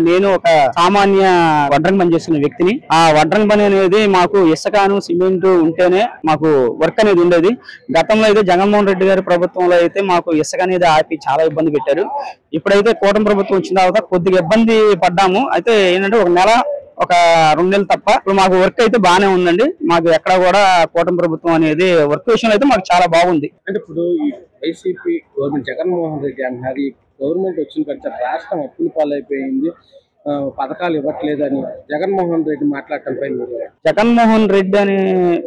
నేను ఒక సామాన్య వడ్రంగి పని చేస్తున్న వ్యక్తిని. ఆ వడ్రంగి పని అనేది మాకు ఇసుకను సిమెంట్ ఉంటేనే మాకు వర్క్ అనేది ఉండేది. గతంలో అయితే జగన్మోహన్ రెడ్డి గారి ప్రభుత్వంలో అయితే మాకు ఇసుక అనేది ఆపి చాలా ఇబ్బంది పెట్టారు. ఇప్పుడైతే కూటమి ప్రభుత్వం వచ్చిన తర్వాత కొద్దిగా ఇబ్బంది పడ్డాము. అయితే ఏంటంటే ఒక 2 నెలలు తప్ప ఇప్పుడు మాకు వర్క్ అయితే బాగానే ఉందండి. మాకు ఎక్కడ కూడా కూటమి ప్రభుత్వం అనేది వర్క్ విషయంలో అయితే మాకు చాలా బాగుంది. అంటే ఇప్పుడు ఈ వైసీపీ గవర్నమెంట్ జగన్మోహన్ రెడ్డి అంటున్నారు, గవర్నమెంట్ వచ్చిన తర్వాత రాష్ట్రం అప్పుల పాలైపోయింది, పథకాలు ఇవ్వట్లేదని జగన్మోహన్ రెడ్డి మాట్లాడటంపై జగన్మోహన్ రెడ్డి అనే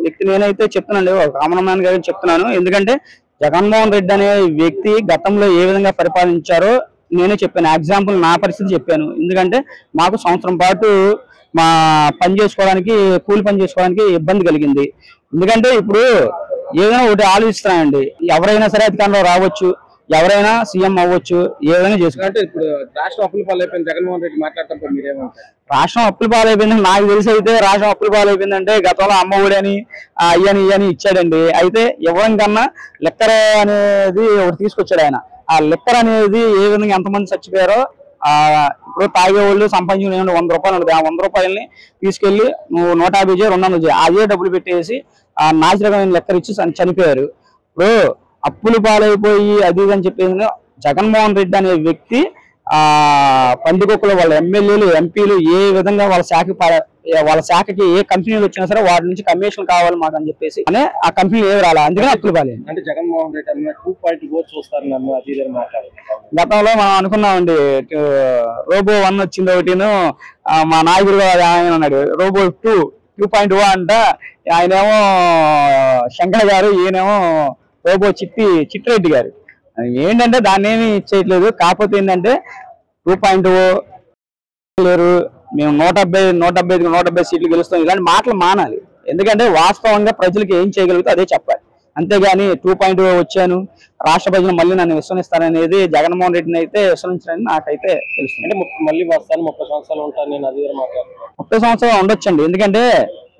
వ్యక్తి నేనైతే చెప్తున్నాను, ఒక కామన్ మ్యాన్ గారు చెప్తున్నాను. ఎందుకంటే జగన్మోహన్ రెడ్డి అనే వ్యక్తి గతంలో ఏ విధంగా పరిపాలించారో నేనే చెప్పాను. ఎగ్జాంపుల్ నా పరిస్థితి చెప్పాను. ఎందుకంటే మాకు సంవత్సరం పాటు మా పని చేసుకోవడానికి, కూలి పని చేసుకోవడానికి ఇబ్బంది కలిగింది. ఎందుకంటే ఇప్పుడు ఏదైనా ఒకటి ఆలోచిస్తున్నానండి, ఎవరైనా సరే అధికారంలో రావచ్చు, ఎవరైనా సీఎం అవ్వచ్చు, ఏదైనా చేసుకోవాలి. ఇప్పుడు రాష్ట్రం అప్పుల పాలైపోయింది, జగన్మోహన్ రెడ్డి మాట్లాడటం మీరేమంటారు? రాష్ట్రం అప్పుల పాలైపోయిందని నాకు తెలిసి అయితే రాష్ట్రం అప్పుల పాలైపోయిందంటే గతంలో అమ్మ ఒడి అని ఇయ్యని ఇచ్చాడండి. అయితే ఇవ్వడం కన్నా లెక్కర్ అనేది ఒకటి తీసుకొచ్చాడు ఆయన. ఆ లెక్కర్ అనేది ఏ విధంగా ఎంతమంది చచ్చిపోయారో, ఇప్పుడు తాగేవాళ్ళు సంపాదించిన 100 రూపాయలు ఉంటుంది. ఆ 100 రూపాయలని తీసుకెళ్లి నువ్వు 150 చేయి, 200 చేయి, అదే డబ్బులు పెట్టేసి ఆ నాశరకమైన లెక్కర్ ఇచ్చి చనిపోయారు. ఇప్పుడు అప్పులు పాలైపోయి అది అని చెప్పేసి జగన్మోహన్ రెడ్డి అనే వ్యక్తి పందికొక్కులు వాళ్ళ ఎమ్మెల్యేలు, ఎంపీలు ఏ విధంగా వాళ్ళ శాఖకి ఏ కంపెనీలు వచ్చినా సరే వాటి నుంచి కమిషన్ కావాలి మాకు అని చెప్పేసి ఆ కంపెనీ ఏవి రాలా, అందుకని అప్పులు పాలేదు. అంటే జగన్మోహన్ రెడ్డి అన్న 2.4 చూస్తారు నన్ను అది గతంలో మనం అనుకున్నామండి, రోబో 1 వచ్చింది ఒకటిను, మా నాయకుడు ఆయన అన్నాడు రోబో 2.0 అంట. ఆయనేమో శంకర్ గారు, ఈయనేమో రోబో చిట్టిరెడ్డి గారు. ఏంటంటే దాన్ని ఏమి చేయట్లేదు. కాకపోతే ఏంటంటే 2.0 లేరు, మేము 170 సీట్లు గెలుస్తాం, ఇలాంటి మాటలు మానాలి. ఎందుకంటే వాస్తవంగా ప్రజలకు ఏం చేయగలిగితే అదే చెప్పాలి. అంతేగాని 2.0 వచ్చాను, రాష్ట్ర ప్రజలు మళ్ళీ నన్ను విశ్వసిస్తారనేది జగన్మోహన్ రెడ్డిని అయితే విశ్వసించారని నాకైతే తెలుసు. అంటే మళ్ళీ వస్తాను 30 సంవత్సరాలు ఉంటాను నేను, అది 30 సంవత్సరాలు ఉండొచ్చండి. ఎందుకంటే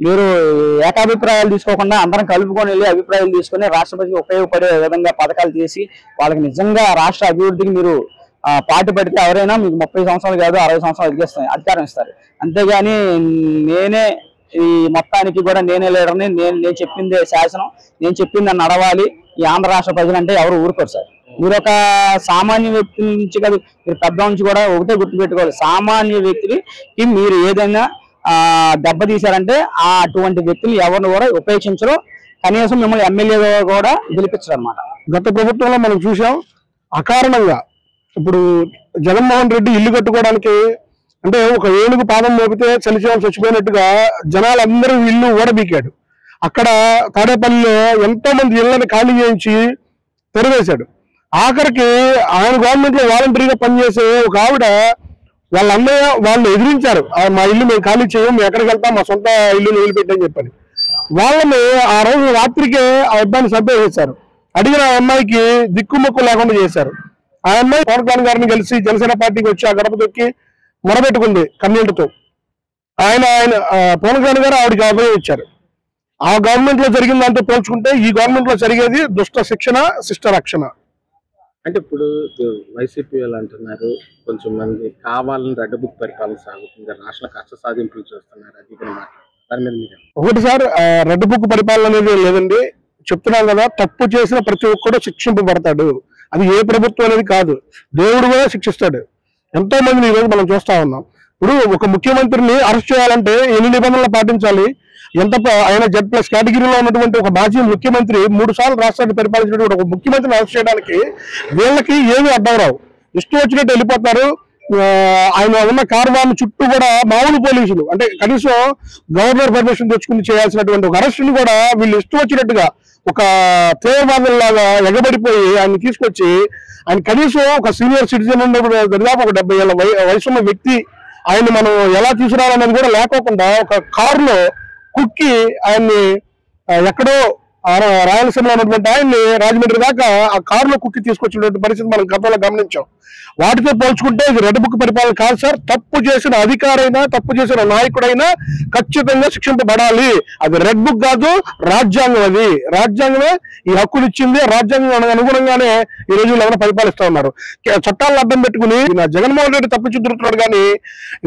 మీరు ఏకాభిప్రాయాలు తీసుకోకుండా అందరం కలుపుకొని వెళ్ళి అభిప్రాయాలు తీసుకొని రాష్ట్ర ప్రజలకు ఉపయోగపడే విధంగా పథకాలు తీసి వాళ్ళకి నిజంగా రాష్ట్ర అభివృద్ధికి మీరు పాటు పెడితే ఎవరైనా మీకు 30 సంవత్సరాలు కాదు 60 సంవత్సరాలు అధికారం ఇస్తారు. అంతేగాని నేనే ఈ మొత్తానికి కూడా నేనే లీడర్ని, నేను చెప్పిందే శాసనం, నేను చెప్పింది నడవాలి ఈ ఆంధ్ర రాష్ట్ర ప్రజలు అంటే ఎవరు ఊరుకోరు సార్. మీరు ఒక సామాన్య వ్యక్తి నుంచి కాదు, మీరు పెద్ద నుంచి కూడా ఒకటే గుర్తుపెట్టుకోవాలి, సామాన్య వ్యక్తికి మీరు ఏదైనా దెబ్బతీశారంటే అటువంటి వ్యక్తులు ఎవరిని కూడా ఉపేక్షించరు, కనీసం మిమ్మల్ని ఎమ్మెల్యే కూడా గెలిపించరు అనమాట. గత ప్రభుత్వంలో మనం చూసాం, అకారణంగా ఇప్పుడు జగన్మోహన్ రెడ్డి ఇల్లు కట్టుకోవడానికి అంటే ఒక ఏనుగు పాదం మోపితే చలిచేవాళ్ళు చచ్చిపోయినట్టుగా జనాలందరూ ఇల్లు ఓడబీకాడు. అక్కడ తాడేపల్లిలో ఎంతో మంది ఇళ్లను ఖాళీ చేయించి తెరవేశాడు. ఆఖరికి ఆయన గవర్నమెంట్ లో వాలంటరీగా పనిచేసే ఒక ఆవిడ వాళ్ళ అన్నయ్య వాళ్ళు ఎదిరించారు, మా ఇల్లు మేము ఖాళీ చేయం, మేము ఎక్కడికి వెళ్తాం, మా సొంత ఇల్లుని వదిలిపెట్టని చెప్పని. వాళ్ళని ఆ రోజు రాత్రికే ఆ అబ్బాయిని చంపేసేశారు. అడిగిన ఆ అమ్మాయికి దిక్కుముక్కు లేకుండా చేశారు. ఆ అమ్మాయి పవన్ కళ్యాణ్ గారిని కలిసి జనసేన పార్టీకి వచ్చి ఆ గడప తొక్కి మొరబెట్టుకుంది కన్నీళ్లతో. ఆయన పవన్ కళ్యాణ్ గారు ఆవిడకి అభయం ఇచ్చారు. ఆ గవర్నమెంట్ లో జరిగిన దాంతో పోల్చుకుంటే ఈ గవర్నమెంట్ లో జరిగేది దుష్ట శిక్షణ, శిష్ట రక్షణ. అంటే ఇప్పుడు వైసీపీ వాళ్ళు అంటున్నారు కొంచెం మంది కావాలని రెడ్ బుక్ పరిపాలన సాగుతుంది, రాష్ట్ర కష్ట సాధింపులు చేస్తున్నారు, అది దాని మీద ఒకటి సార్, రెడ్ బుక్ పరిపాలన అనేది లేదండి. చెప్తున్నాం కదా, తప్పు చేసిన ప్రతి ఒక్కడు శిక్షింపబడతాడు. అది ఏ ప్రభుత్వం అనేది కాదు, దేవుడు కూడా శిక్షిస్తాడు. ఎంతో మందిని ఈరోజు మనం చూస్తా ఉన్నాం. ఇప్పుడు ఒక ముఖ్యమంత్రిని అరెస్ట్ చేయాలంటే ఎన్ని నిబంధనలు పాటించాలి? ఆయన Z+ కేటగిరీలో ఉన్నటువంటి ఒక మాజీ ముఖ్యమంత్రి 3 సార్లు రాష్ట్రాన్ని పరిపాలించినటువంటి ఒక ముఖ్యమంత్రిని అరెస్ట్ చేయడానికి వీళ్ళకి ఏమీ అడ్డం రావు, ఇష్టం వచ్చినట్టు వెళ్ళిపోతారు. ఆయన ఉన్న కార్వాన్ చుట్టూ కూడా మామూలు పోలీసులు, అంటే కనీసం గవర్నర్ పర్మిషన్ తెచ్చుకుని చేయాల్సినటువంటి ఒక అరెస్టుని కూడా వీళ్ళు ఇష్టం వచ్చినట్టుగా ఒక తీవ్రవాదుల్లాగా ఎగబడిపోయి ఆయన తీసుకొచ్చి, ఆయన కనీసం ఒక సీనియర్ సిటిజన్ ఉన్నప్పుడు దాదాపు ఒక 70 ఏళ్ళ వయసున్న వ్యక్తి, ఆయన మనం ఎలా తీసుకురావాలనేది కూడా లేకోకుండా ఒక కారులో కుక్కి ఆయన్ని ఎక్కడో రాయలసీమలో ఉన్నటువంటి ఆయన్ని రాజమండ్రి దాకా ఆ కారులో కుక్కి తీసుకొచ్చినటువంటి పరిస్థితి మనం గతంలో గమనించాం. వాటితో పోల్చుకుంటే ఇది రెడ్ బుక్ పరిపాలన కాదు సార్. తప్పు చేసిన అధికారైనా తప్పు చేసిన నాయకుడైనా ఖచ్చితంగా శిక్షింపబడాలి. అది రెడ్ బుక్ కాదు, రాజ్యాంగం. అది రాజ్యాంగమే ఈ హక్కులు ఇచ్చింది. రాజ్యాంగం అనుగుణంగానే ఈ రోజుల్లో ఎవరైనా పరిపాలిస్తా ఉన్నారు. చట్టాలను అడ్డం పెట్టుకుని జగన్మోహన్ రెడ్డి తప్పించుతున్నాడు కానీ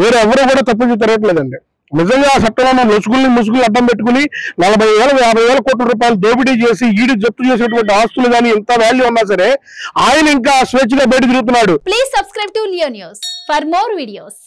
వేరే ఎవరు కూడా తప్పించు నిజంగా ఆ చట్టంలో ముసుగుల్ని అడ్డం పెట్టుకుని 40,000 50,000 కోట్ల రూపాయలు దోపిడీ చేసి ఈడు జప్తు చేసినటువంటి ఆస్తులు కానీ ఎంత వాల్యూ ఉన్నా సరే ఆయన ఇంకా స్వేచ్ఛగా బయట తిరుగుతున్నాడు. Please subscribe to Leo news for more videos.